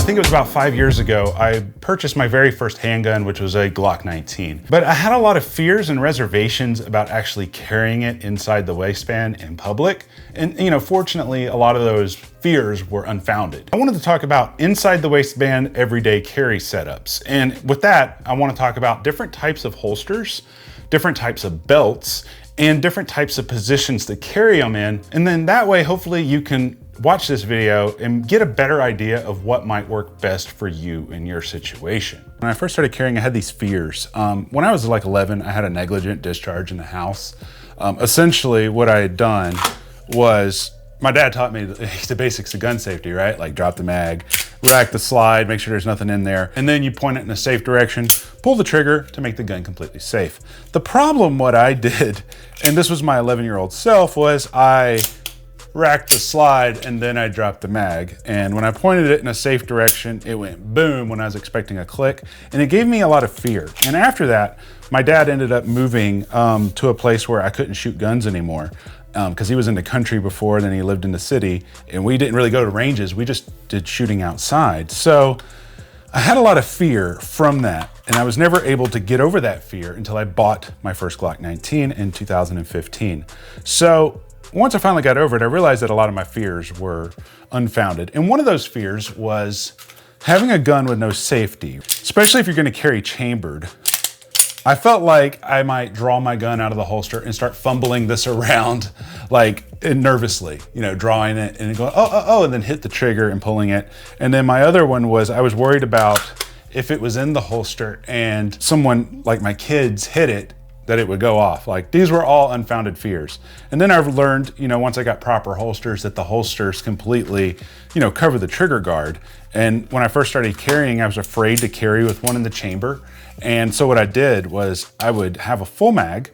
I think it was about 5 years ago, I purchased my very first handgun, which was a Glock 19. But I had a lot of fears and reservations about actually carrying it inside the waistband in public. And fortunately, a lot of those fears were unfounded. I wanted to talk about inside the waistband everyday carry setups. And with that, I want to talk about different types of holsters, different types of belts, and different types of positions to carry them in. And then that way, hopefully you can watch this video and get a better idea of what might work best for you in your situation. When I first started carrying, I had these fears. When I was like 11, I had a negligent discharge in the house. Essentially what I had done was, my dad taught me the basics of gun safety, right? Like drop the mag, rack the slide, make sure there's nothing in there, and then you point it in a safe direction, pull the trigger to make the gun completely safe. The problem, what I did, and this was my 11-year-old self, was I racked the slide and then I dropped the mag. And when I pointed it in a safe direction, it went boom when I was expecting a click. And it gave me a lot of fear. And after that, my dad ended up moving to a place where I couldn't shoot guns anymore. Because he was in the country before, then he lived in the city, and we didn't really go to ranges, we just did shooting outside. So I had a lot of fear from that, and I was never able to get over that fear until I bought my first Glock 19 in 2015. So once I finally got over it, I realized that a lot of my fears were unfounded. And one of those fears was having a gun with no safety, especially if you're gonna carry chambered. I felt like I might draw my gun out of the holster and start fumbling this around nervously, drawing it and going, oh, and then hit the trigger and pulling it. And then my other one was I was worried about if it was in the holster and someone like my kids hit it, that it would go off. Like, these were all unfounded fears. And then I've learned, once I got proper holsters, that the holsters completely, cover the trigger guard. And when I first started carrying, I was afraid to carry with one in the chamber. And so what I did was I would have a full mag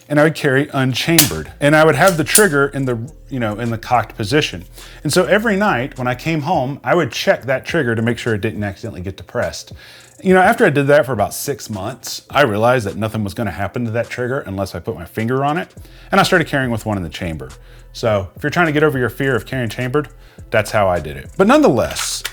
and I would carry unchambered. And I would have the trigger in the, in the cocked position. And so every night when I came home, I would check that trigger to make sure it didn't accidentally get depressed. After I did that for about 6 months, I realized that nothing was gonna happen to that trigger unless I put my finger on it. And I started carrying with one in the chamber. So if you're trying to get over your fear of carrying chambered, that's how I did it. But nonetheless,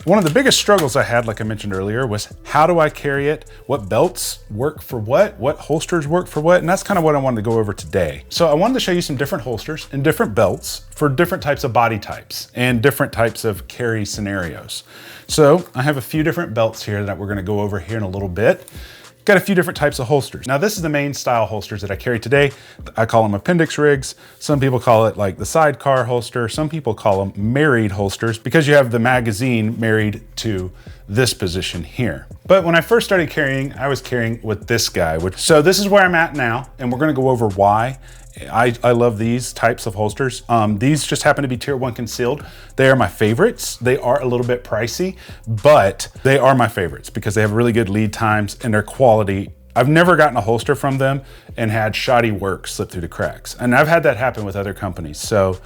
one of the biggest struggles I had, like I mentioned earlier, was how do I carry it? What belts work for what holsters work for what? And that's kind of what I wanted to go over today. So I wanted to show you some different holsters and different belts for different types of body types and different types of carry scenarios. So I have a few different belts here that we're gonna go over here in a little bit. Got a few different types of holsters. Now this is the main style holsters that I carry today. I call them appendix rigs. Some people call it like the sidecar holster. Some people call them married holsters because you have the magazine married to this position here. But when I first started carrying, I was carrying with this guy. So this is where I'm at now, and we're gonna go over why I love these types of holsters. These just happen to be tier 1 concealed. They are my favorites. They are a little bit pricey, but they are my favorites because they have really good lead times and their quality. I've never gotten a holster from them and had shoddy work slip through the cracks. And I've had that happen with other companies. So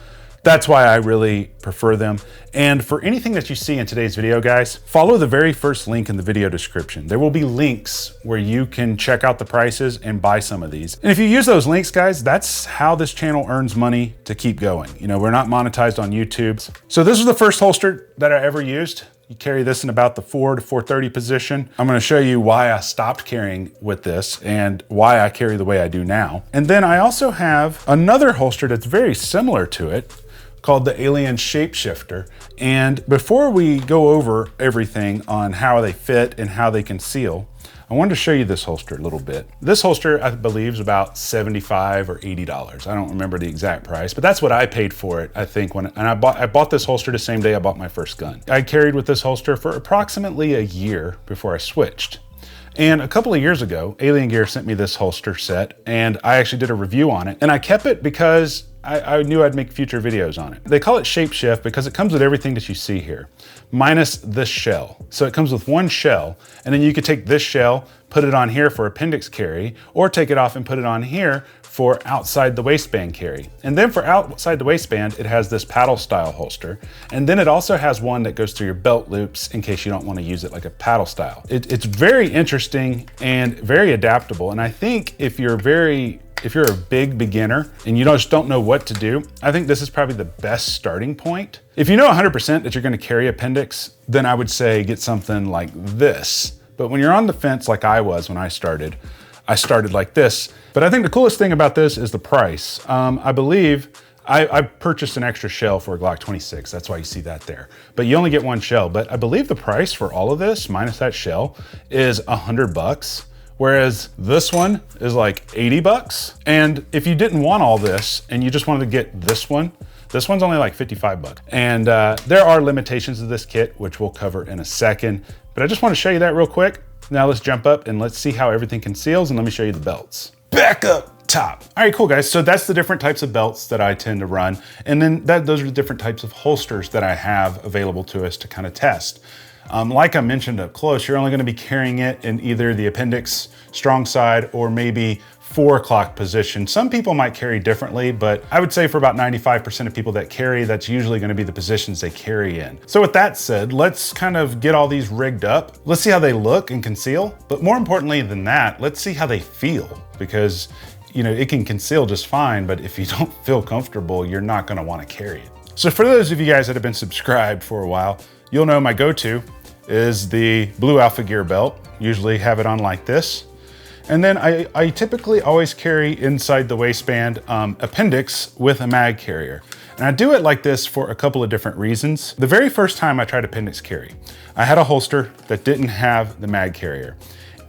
that's why I really prefer them. And for anything that you see in today's video, guys, follow the very first link in the video description. There will be links where you can check out the prices and buy some of these. And if you use those links, guys, that's how this channel earns money to keep going. We're not monetized on YouTube. So this is the first holster that I ever used. You carry this in about the 4 to 430 position. I'm gonna show you why I stopped carrying with this and why I carry the way I do now. And then I also have another holster that's very similar to it, called the Alien Shapeshifter. And before we go over everything on how they fit and how they conceal, I wanted to show you this holster a little bit. This holster, I believe, is about $75 or $80. I don't remember the exact price, but that's what I paid for it, I think. I bought this holster the same day I bought my first gun. I carried with this holster for approximately a year before I switched. And a couple of years ago, Alien Gear sent me this holster set, and I actually did a review on it. And I kept it because I knew I'd make future videos on it. They call it ShapeShift because it comes with everything that you see here, minus this shell. So it comes with one shell, and then you could take this shell, put it on here for appendix carry, or take it off and put it on here for outside the waistband carry. And then for outside the waistband, it has this paddle style holster. And then it also has one that goes through your belt loops in case you don't want to use it like a paddle style. It's very interesting and very adaptable. And I think if you're very if you're a big beginner and you just don't know what to do, I think this is probably the best starting point. If you know 100% that you're gonna carry appendix, then I would say get something like this. But when you're on the fence like I was when I started like this. But I think the coolest thing about this is the price. I believe I purchased an extra shell for a Glock 26. That's why you see that there. But you only get one shell. But I believe the price for all of this, minus that shell, is $100. Whereas this one is like 80 bucks. And if you didn't want all this and you just wanted to get this one's only like 55 bucks. And there are limitations to this kit, which we'll cover in a second. But I just want to show you that real quick. Now let's jump up and let's see how everything conceals, and let me show you the belts. Back up top. All right, cool guys. So that's the different types of belts that I tend to run. And then those are the different types of holsters that I have available to us to kind of test. Like I mentioned up close, you're only going to be carrying it in either the appendix strong side or maybe 4 o'clock position. Some people might carry differently, but I would say for about 95% of people that carry, that's usually going to be the positions they carry in. So with that said, let's kind of get all these rigged up. Let's see how they look and conceal. But more importantly than that, let's see how they feel, because it can conceal just fine, but if you don't feel comfortable, you're not going to want to carry it. So for those of you guys that have been subscribed for a while, you'll know my go-to is the blue Alpha Gear belt. Usually have it on like this. And then I typically always carry inside the waistband appendix with a mag carrier. And I do it like this for a couple of different reasons. The very first time I tried appendix carry, I had a holster that didn't have the mag carrier,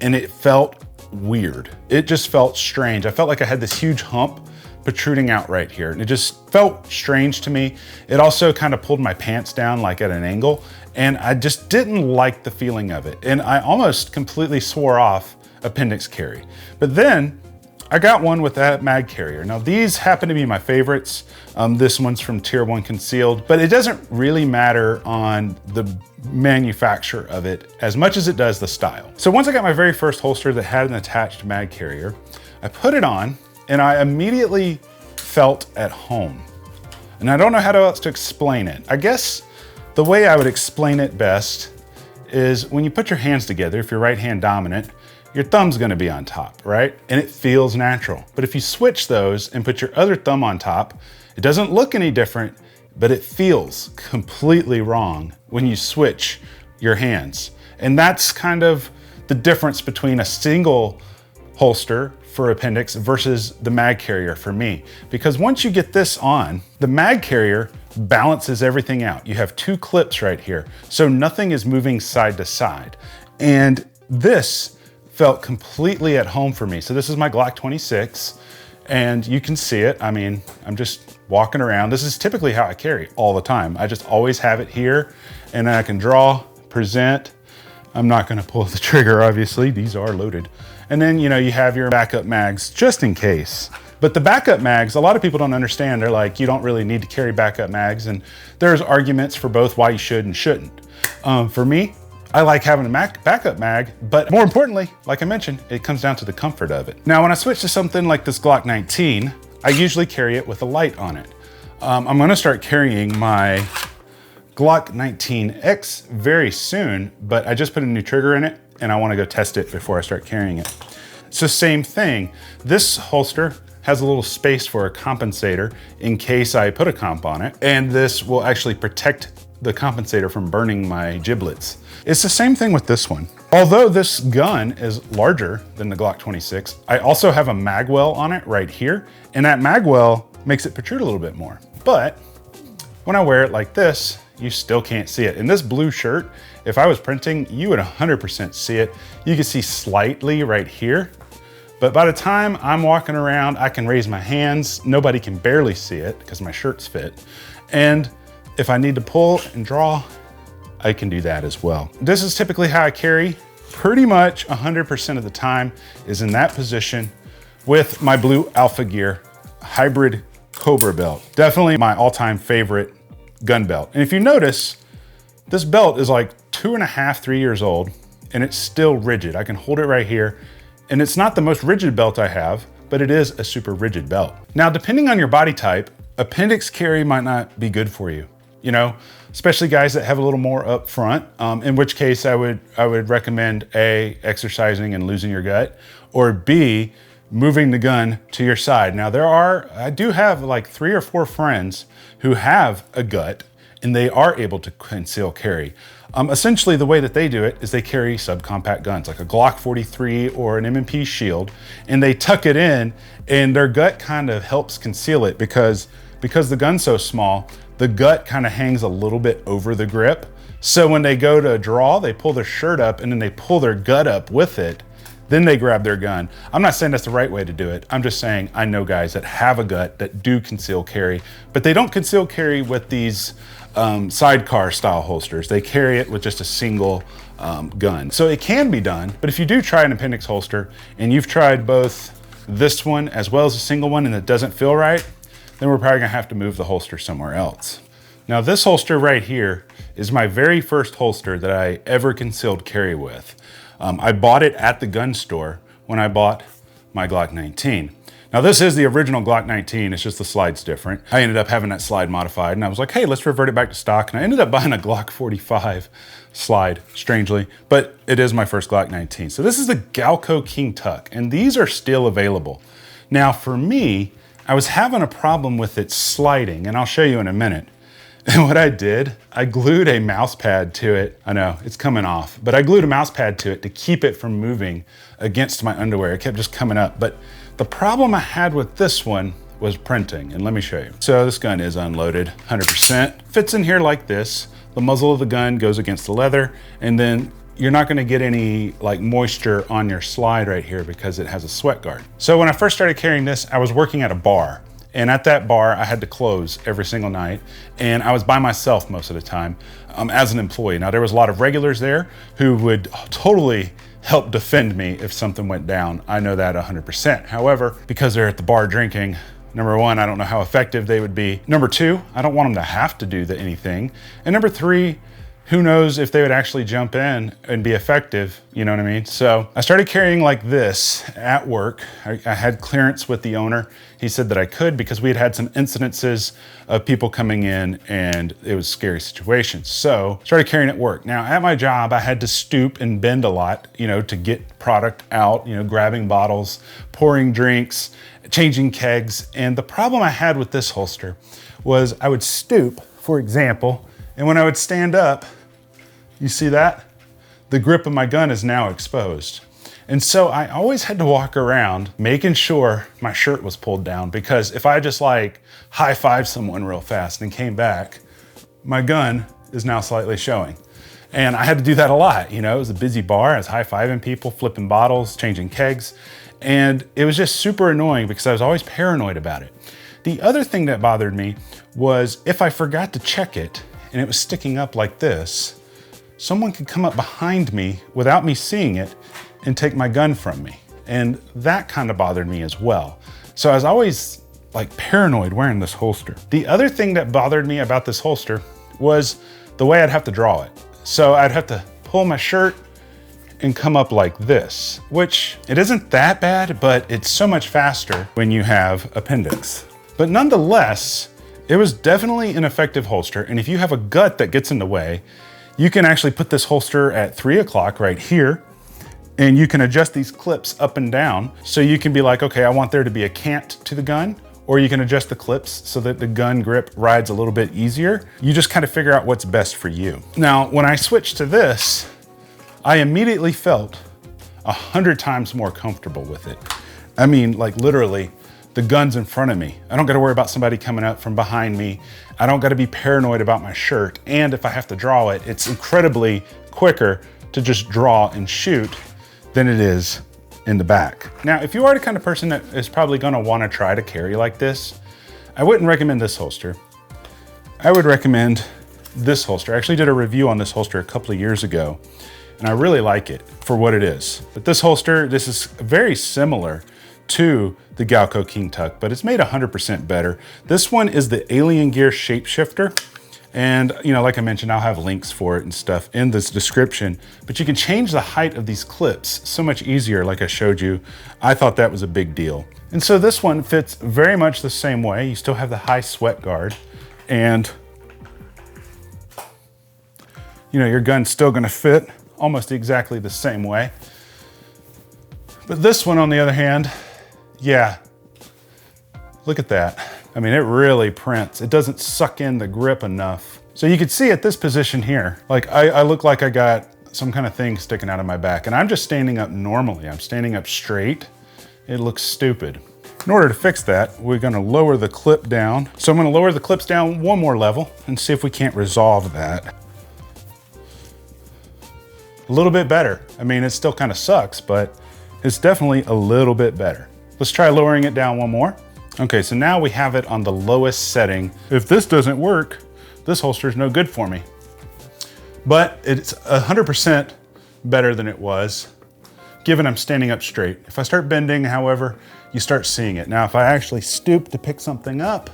and it felt weird. It just felt strange. I felt like I had this huge hump protruding out right here, and it just felt strange to me. It also kind of pulled my pants down like at an angle, and I just didn't like the feeling of it. And I almost completely swore off appendix carry. But then I got one with that mag carrier. Now these happen to be my favorites. This one's from Tier 1 Concealed, but it doesn't really matter on the manufacturer of it as much as it does the style. So once I got my very first holster that had an attached mag carrier, I put it on and I immediately felt at home. And I don't know how else to explain it. I guess the way I would explain it best is when you put your hands together, if you're right hand dominant, your thumb's gonna be on top, right? And it feels natural. But if you switch those and put your other thumb on top, it doesn't look any different, but it feels completely wrong when you switch your hands. And that's kind of the difference between a single holster for appendix versus the mag carrier for me. Because once you get this on, the mag carrier balances everything out. You have 2 clips right here, so nothing is moving side to side. And this felt completely at home for me. So this is my Glock 26, and you can see it. I mean, I'm just walking around. This is typically how I carry all the time. I just always have it here, and I can draw, present. I'm not gonna pull the trigger, obviously. These are loaded. And then, you have your backup mags just in case. But the backup mags, a lot of people don't understand. They're like, you don't really need to carry backup mags. And there's arguments for both why you should and shouldn't. For me, I like having a backup mag, but more importantly, like I mentioned, it comes down to the comfort of it. Now, when I switch to something like this Glock 19, I usually carry it with a light on it. I'm gonna start carrying my Glock 19X very soon, but I just put a new trigger in it and I wanna go test it before I start carrying it. So same thing, this holster has a little space for a compensator in case I put a comp on it, and this will actually protect the compensator from burning my giblets. It's the same thing with this one. Although this gun is larger than the Glock 26, I also have a mag well on it right here, and that mag well makes it protrude a little bit more. But when I wear it like this, you still can't see it. In this blue shirt, if I was printing, you would 100% see it. You can see slightly right here, but by the time I'm walking around, I can raise my hands. Nobody can barely see it because my shirt's fit. And if I need to pull and draw, I can do that as well. This is typically how I carry. Pretty much 100% of the time is in that position with my blue Alpha Gear hybrid Cobra belt. Definitely my all-time favorite gun belt. And if you notice, this belt is like 2.5, 3 years old, and it's still rigid. I can hold it right here. And it's not the most rigid belt I have, but it is a super rigid belt. Now, depending on your body type, appendix carry might not be good for you. Especially guys that have a little more up front, in which case I would recommend A, exercising and losing your gut, or B, moving the gun to your side. Now I do have like 3 or 4 friends who have a gut and they are able to conceal carry. Essentially the way that they do it is they carry subcompact guns like a Glock 43 or an M&P Shield, and they tuck it in and their gut kind of helps conceal it because the gun's so small, the gut kind of hangs a little bit over the grip. So when they go to draw, they pull their shirt up and then they pull their gut up with it. Then they grab their gun. I'm not saying that's the right way to do it. I'm just saying I know guys that have a gut that do conceal carry, but they don't conceal carry with these sidecar style holsters. They carry it with just a single gun. So it can be done, but if you do try an appendix holster and you've tried both this one as well as a single one and it doesn't feel right, then we're probably gonna have to move the holster somewhere else. Now this holster right here is my very first holster that I ever concealed carry with. I bought it at the gun store when I bought my Glock 19. Now this is the original Glock 19, it's just the slide's different. I ended up having that slide modified and I was like, hey, let's revert it back to stock. And I ended up buying a Glock 45 slide, strangely, but it is my first Glock 19. So this is the Galco King Tuck, and these are still available. Now for me, I was having a problem with it sliding, and I'll show you in a minute. And what I did, I glued a mouse pad to it. I know, it's coming off, but I glued a mouse pad to it to keep it from moving against my underwear. It kept just coming up. But the problem I had with this one was printing, and let me show you. So this gun is unloaded, 100%. Fits in here like this. The muzzle of the gun goes against the leather, and then you're not gonna get any like moisture on your slide right here because it has a sweat guard. So when I first started carrying this, I was working at a bar. And at that bar, I had to close every single night. And I was by myself most of the time as an employee. Now there was a lot of regulars there who would totally help defend me if something went down. I know that 100%. However, because they're at the bar drinking, number one, I don't know how effective they would be. Number two, I don't want them to have to do anything. And number three, who knows if they would actually jump in and be effective, you know what I mean? So I started carrying like this at work. I had clearance with the owner. He said that I could because we had had some incidences of people coming in and it was a scary situation. So I started carrying at work. Now at my job, I had to stoop and bend a lot, you know, to get product out, you know, grabbing bottles, pouring drinks, changing kegs. And the problem I had with this holster was I would stoop, for example, and when I would stand up, you see that? The grip of my gun is now exposed. And so I always had to walk around making sure my shirt was pulled down, because if I just like high-five someone real fast and came back, my gun is now slightly showing. And I had to do that a lot. You know, it was a busy bar. I was high-fiving people, flipping bottles, changing kegs. And it was just super annoying because I was always paranoid about it. The other thing that bothered me was if I forgot to check it and it was sticking up like this, someone could come up behind me without me seeing it and take my gun from me. And that kind of bothered me as well. So I was always like paranoid wearing this holster. The other thing that bothered me about this holster was the way I'd have to draw it. So I'd have to pull my shirt and come up like this, which it isn't that bad, but it's so much faster when you have appendix. But nonetheless, it was definitely an effective holster. And if you have a gut that gets in the way, you can actually put this holster at 3 o'clock right here, and you can adjust these clips up and down. So you can be like, okay, I want there to be a cant to the gun, or you can adjust the clips so that the gun grip rides a little bit easier. You just kind of figure out what's best for you. Now, when I switched to this, I immediately felt 100 times more comfortable with it. I mean, like literally, the gun's in front of me. I don't gotta worry about somebody coming up from behind me. I don't gotta be paranoid about my shirt. And if I have to draw it, it's incredibly quicker to just draw and shoot than it is in the back. Now, if you are the kind of person that is probably gonna wanna try to carry like this, I wouldn't recommend this holster. I would recommend this holster. I actually did a review on this holster a couple of years ago, and I really like it for what it is. But this holster, this is very similar to the Galco King Tuck, but it's made 100% better. This one is the Alien Gear ShapeShifter. And you know, like I mentioned, I'll have links for it and stuff in this description, but you can change the height of these clips so much easier, like I showed you. I thought that was a big deal. And so this one fits very much the same way. You still have the high sweat guard, and you know, your gun's still gonna fit almost exactly the same way. But this one, on the other hand, Yeah, look at that. I mean, it really prints. It doesn't suck in the grip enough. So you can see at this position here, like I look like I got some kind of thing sticking out of my back, and I'm just standing up normally. I'm standing up straight. It looks stupid. In order to fix that, we're gonna lower the clip down. So I'm gonna lower the clips down one more level and see if we can't resolve that. A little bit better. I mean, it still kind of sucks, but it's definitely a little bit better. Let's try lowering it down one more. Okay, so now we have it on the lowest setting. If this doesn't work, this holster is no good for me. But it's 100% better than it was, given I'm standing up straight. If I start bending, however, you start seeing it. Now, if I actually stoop to pick something up,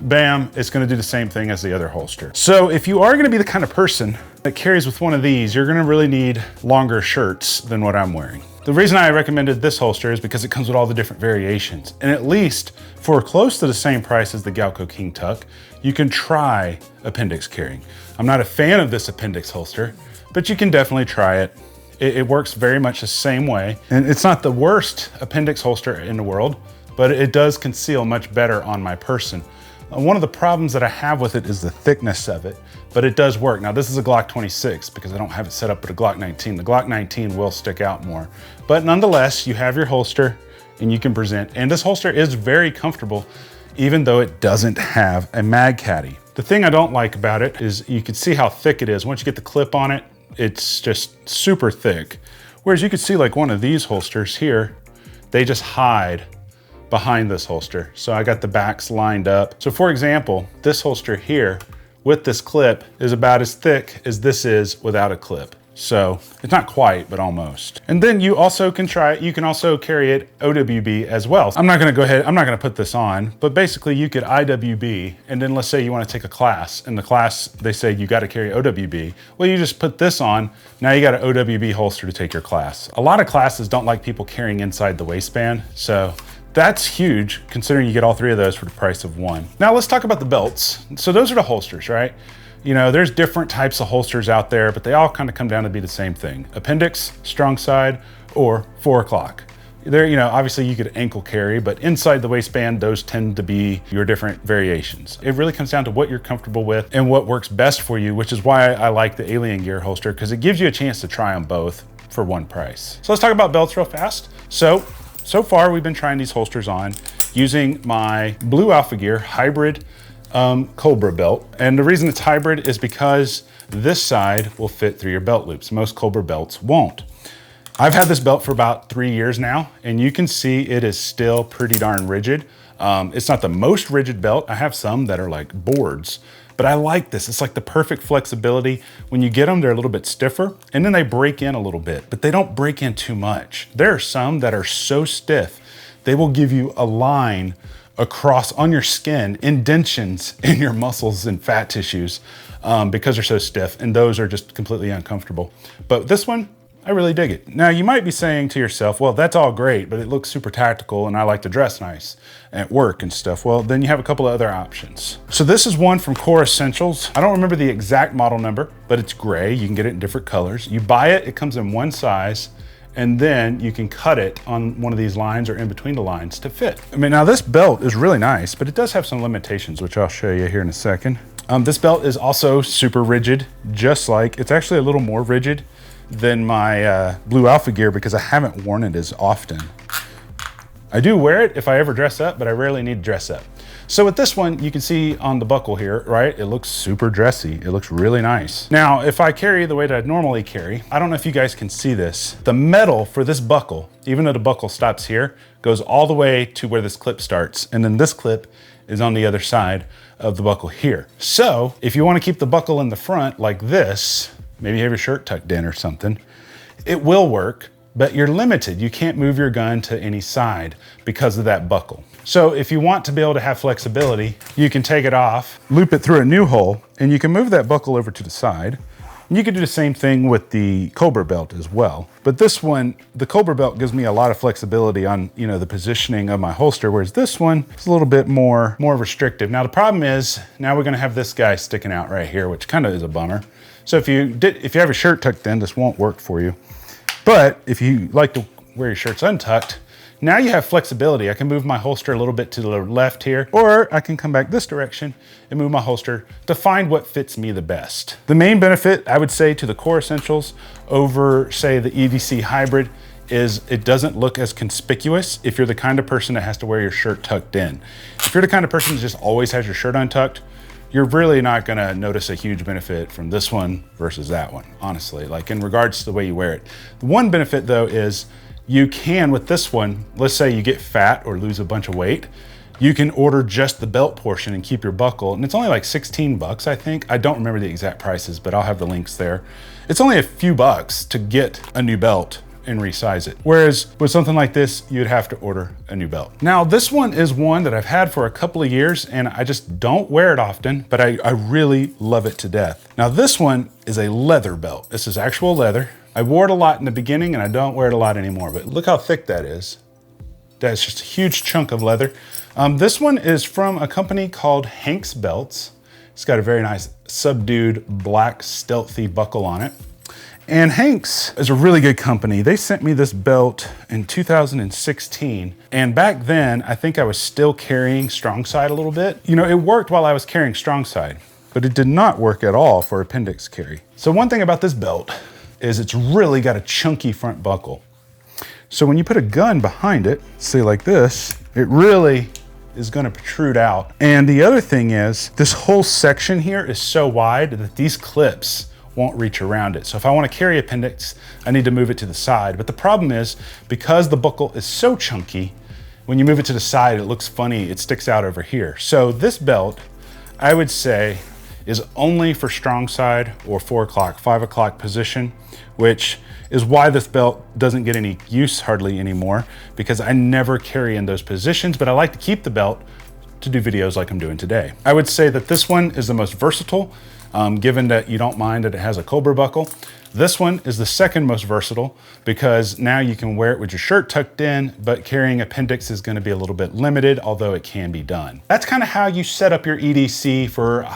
bam, it's gonna do the same thing as the other holster. So if you are gonna be the kind of person that carries with one of these, you're gonna really need longer shirts than what I'm wearing. The reason I recommended this holster is because it comes with all the different variations. And at least for close to the same price as the Galco King Tuck, you can try appendix carrying. I'm not a fan of this appendix holster, but you can definitely try it. It works very much the same way. And it's not the worst appendix holster in the world, but it does conceal much better on my person. One of the problems that I have with it is the thickness of it, but it does work. Now this is a Glock 26 because I don't have it set up with a Glock 19. The Glock 19 will stick out more, but nonetheless, you have your holster and you can present. And this holster is very comfortable, even though it doesn't have a mag caddy. The thing I don't like about it is you can see how thick it is. Once you get the clip on it, it's just super thick. Whereas you can see like one of these holsters here, they just hide behind this holster. So I got the backs lined up. So for example, this holster here with this clip is about as thick as this is without a clip. So it's not quite, but almost. And then you also can try it. You can also carry it OWB as well. I'm not gonna put this on, but basically you could IWB, and then let's say you wanna take a class. In the class, they say you gotta carry OWB. Well, you just put this on. Now you got an OWB holster to take your class. A lot of classes don't like people carrying inside the waistband. So that's huge, considering you get all three of those for the price of one. Now let's talk about the belts. So those are the holsters, right? You know, there's different types of holsters out there, but they all kind of come down to be the same thing. Appendix, strong side, or 4 o'clock. There, you know, obviously you could ankle carry, but inside the waistband, those tend to be your different variations. It really comes down to what you're comfortable with and what works best for you, which is why I like the Alien Gear holster, because it gives you a chance to try them both for one price. So let's talk about belts real fast. So far we've been trying these holsters on using my Blue Alpha Gear hybrid Cobra belt. And the reason it's hybrid is because this side will fit through your belt loops. Most Cobra belts won't. I've had this belt for about 3 years now, and you can see it is still pretty darn rigid. It's not the most rigid belt. I have some that are like boards, but I like this. It's like the perfect flexibility. When you get them, they're a little bit stiffer, and then they break in a little bit, but they don't break in too much. There are some that are so stiff, they will give you a line across on your skin, indentions in your muscles and fat tissues because they're so stiff, and those are just completely uncomfortable. But this one, I really dig it. Now you might be saying to yourself, well, that's all great, but it looks super tactical and I like to dress nice at work and stuff. Well, then you have a couple of other options. So this is one from Core Essentials. I don't remember the exact model number, but it's gray. You can get it in different colors. You buy it, it comes in one size, and then you can cut it on one of these lines or in between the lines to fit. I mean, now this belt is really nice, but it does have some limitations, which I'll show you here in a second. This belt is also super rigid, just like, it's actually a little more rigid than my Blue Alpha Gear because I haven't worn it as often. I do wear it if I ever dress up, but I rarely need to dress up. So with this one, you can see on the buckle here, right? It looks super dressy. It looks really nice. Now, if I carry the way that I'd normally carry, I don't know if you guys can see this. The metal for this buckle, even though the buckle stops here, goes all the way to where this clip starts. And then this clip is on the other side of the buckle here. So if you want to keep the buckle in the front like this, maybe you have your shirt tucked in or something, it will work, but you're limited. You can't move your gun to any side because of that buckle. So if you want to be able to have flexibility, you can take it off, loop it through a new hole, and you can move that buckle over to the side. And you can do the same thing with the Cobra belt as well. But this one, the Cobra belt gives me a lot of flexibility on, you know, the positioning of my holster, whereas this one is a little bit more restrictive. Now the problem is, now we're gonna have this guy sticking out right here, which kind of is a bummer. So if you have a shirt tucked in, this won't work for you. But if you like to wear your shirts untucked, Now you have flexibility. I can move my holster a little bit to the left here, or I can come back this direction and move my holster to find what fits me the best. The main benefit, I would say, to the core essentials over, say, the EDC hybrid is it doesn't look as conspicuous if you're the kind of person that has to wear your shirt tucked in. If you're the kind of person that just always has your shirt untucked, you're really not gonna notice a huge benefit from this one versus that one, honestly, like in regards to the way you wear it. The one benefit though is you can, with this one, let's say you get fat or lose a bunch of weight, you can order just the belt portion and keep your buckle. And it's only like 16 bucks, I think. I don't remember the exact prices, but I'll have the links there. It's only a few bucks to get a new belt and resize it. Whereas with something like this, you'd have to order a new belt. Now, this one is one that I've had for a couple of years and I just don't wear it often, but I really love it to death. Now, this one is a leather belt. This is actual leather. I wore it a lot in the beginning and I don't wear it a lot anymore, but look how thick that is. That's just a huge chunk of leather. This one is from a company called Hank's Belts. It's got a very nice subdued black stealthy buckle on it. And Hank's is a really good company. They sent me this belt in 2016. And back then, I think I was still carrying strong side a little bit. You know, it worked while I was carrying strong side, but it did not work at all for appendix carry. So one thing about this belt is it's really got a chunky front buckle. So when you put a gun behind it, say like this, it really is gonna protrude out. And the other thing is, this whole section here is so wide that these clips won't reach around it. So if I wanna carry appendix, I need to move it to the side. But the problem is, because the buckle is so chunky, when you move it to the side, it looks funny, it sticks out over here. So this belt, I would say, is only for strong side or 4 o'clock, 5 o'clock position, which is why this belt doesn't get any use hardly anymore, because I never carry in those positions, but I like to keep the belt to do videos like I'm doing today. I would say that this one is the most versatile, given that you don't mind that it has a Cobra buckle. This one is the second most versatile because now you can wear it with your shirt tucked in, but carrying appendix is gonna be a little bit limited, although it can be done. That's kind of how you set up your EDC for,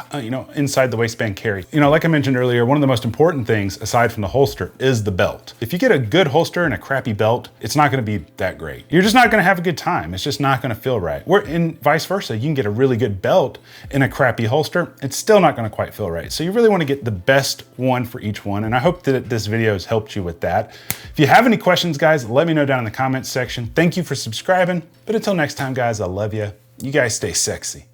inside the waistband carry. You know, like I mentioned earlier, one of the most important things aside from the holster is the belt. If you get a good holster and a crappy belt, it's not gonna be that great. You're just not gonna have a good time. It's just not gonna feel right. And vice versa, you can get a really good belt in a crappy holster. It's still not gonna quite feel right. So you really wanna get the best one for each one. And I hope that this video has helped you with that. If you have any questions, guys, let me know down in the comments section. Thank you for subscribing. But until next time, guys, I love you. You guys stay sexy.